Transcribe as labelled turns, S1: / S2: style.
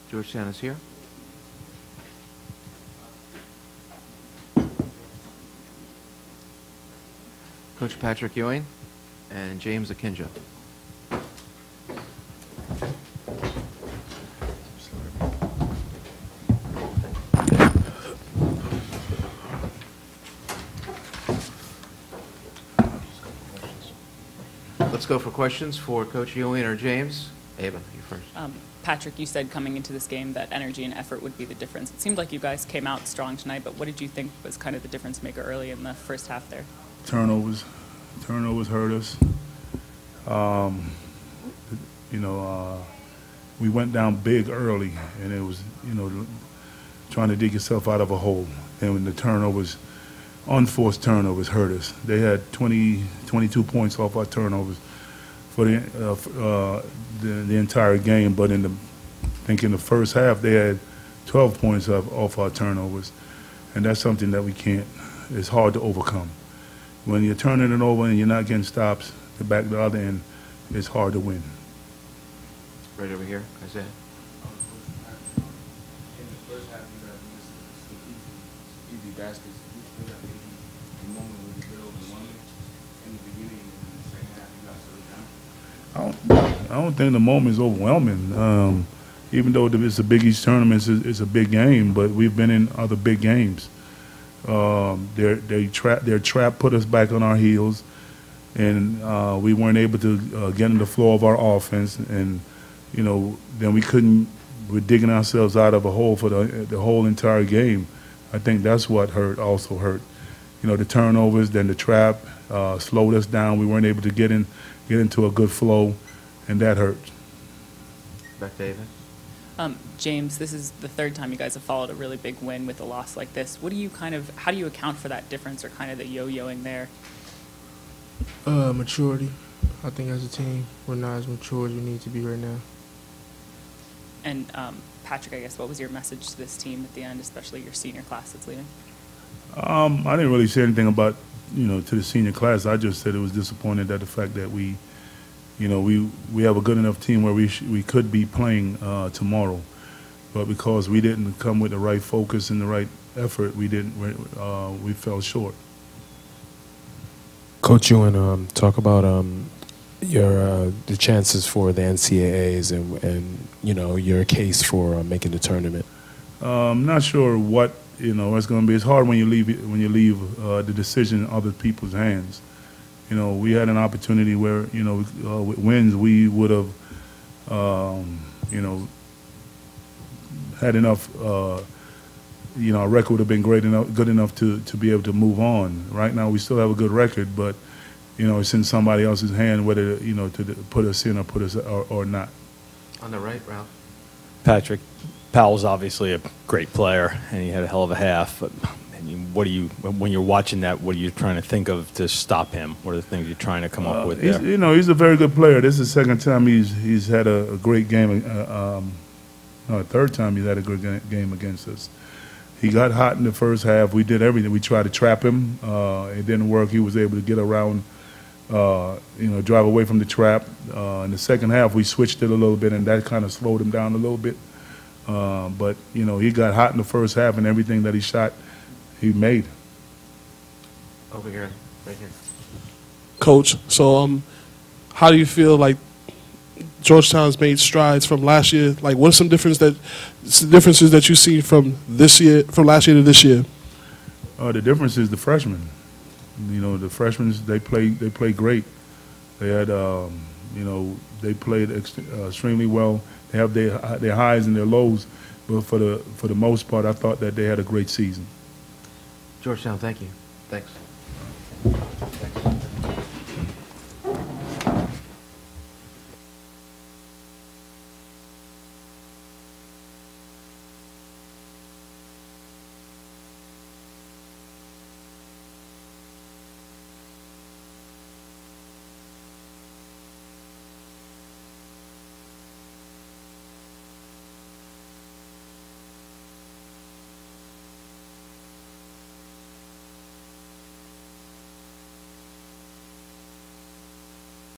S1: Georgetown is here. Coach Patrick Ewing and James Akinjo. Let's go for questions for Coach Ewing or James. Ava, you first.
S2: Patrick, you said coming into this game that energy and effort would be the difference. It seemed like you guys came out strong tonight, but what did you think was kind of the difference maker early in the first half there?
S3: Turnovers hurt us. We went down big early, and it was, trying to dig yourself out of a hole. And when the turnovers, unforced turnovers, hurt us. They had 22 points off our turnovers for the entire game, but in the first half they had 12 points off our turnovers, and that's something that we can't. It's hard to overcome. When you're turning it over and you're not getting stops to back the other end, it's hard to win.
S1: Right over here, Isaiah.
S4: In the first half, you guys missed some easy baskets. You still got maybe a moment where you build and won in the beginning, and in the second half, you got slowed down.
S3: I don't think the moment is overwhelming. Even though it's a Big East tournament, it's a big game, but we've been in other big games. Their trap put us back on our heels, and we weren't able to get in the flow of our offense, and then we're digging ourselves out of a hole for the whole entire game. I think that's what also hurt. The turnovers, then the trap slowed us down. We weren't able to get into a good flow, and that hurt.
S1: Back to Ava.
S2: James, this is the third time you guys have followed a really big win with a loss like this. How do you account for that difference or kind of the yo-yoing there?
S5: Maturity. I think as a team, we're not as mature as we need to be right now.
S2: And Patrick, I guess, what was your message to this team at the end, especially your senior class that's leaving?
S3: I didn't really say anything about, to the senior class. I just said it was disappointed at the fact that we have a good enough team where we could be playing tomorrow, but because we didn't come with the right focus and the right effort, we fell short.
S6: Coach Ewing, talk about the chances for the NCAAs and your case for making the tournament.
S3: I'm not sure what it's going to be. It's hard when you leave the decision in other people's hands. We had an opportunity where with wins we would have had enough. Our record would have been good enough to be able to move on. Right now we still have a good record, but it's in somebody else's hand whether to put us in or put us or not.
S1: On the right, Ralph.
S7: Patrick, Powell's obviously a great player, and he had a hell of a half. But when you're watching that, what are you trying to think of to stop him? What are the things you're trying to come up with there?
S3: He's a very good player. This is the second time he's had a great game. Third time he's had a good game against us. He got hot in the first half. We did everything. We tried to trap him. It didn't work. He was able to get around, drive away from the trap. In the second half, we switched it a little bit, and that kind of slowed him down a little bit. But he got hot in the first half, and everything that he shot, he made.
S1: Over here, right here.
S8: Coach, so how do you feel like Georgetown's made strides from last year? Like, what are some differences that you see from last year to this year?
S3: The difference is the freshmen. The freshmen they play great. They had they played extremely well. They have their highs and their lows, but for the most part, I thought that they had a great season.
S1: Georgetown, thank you. Thanks.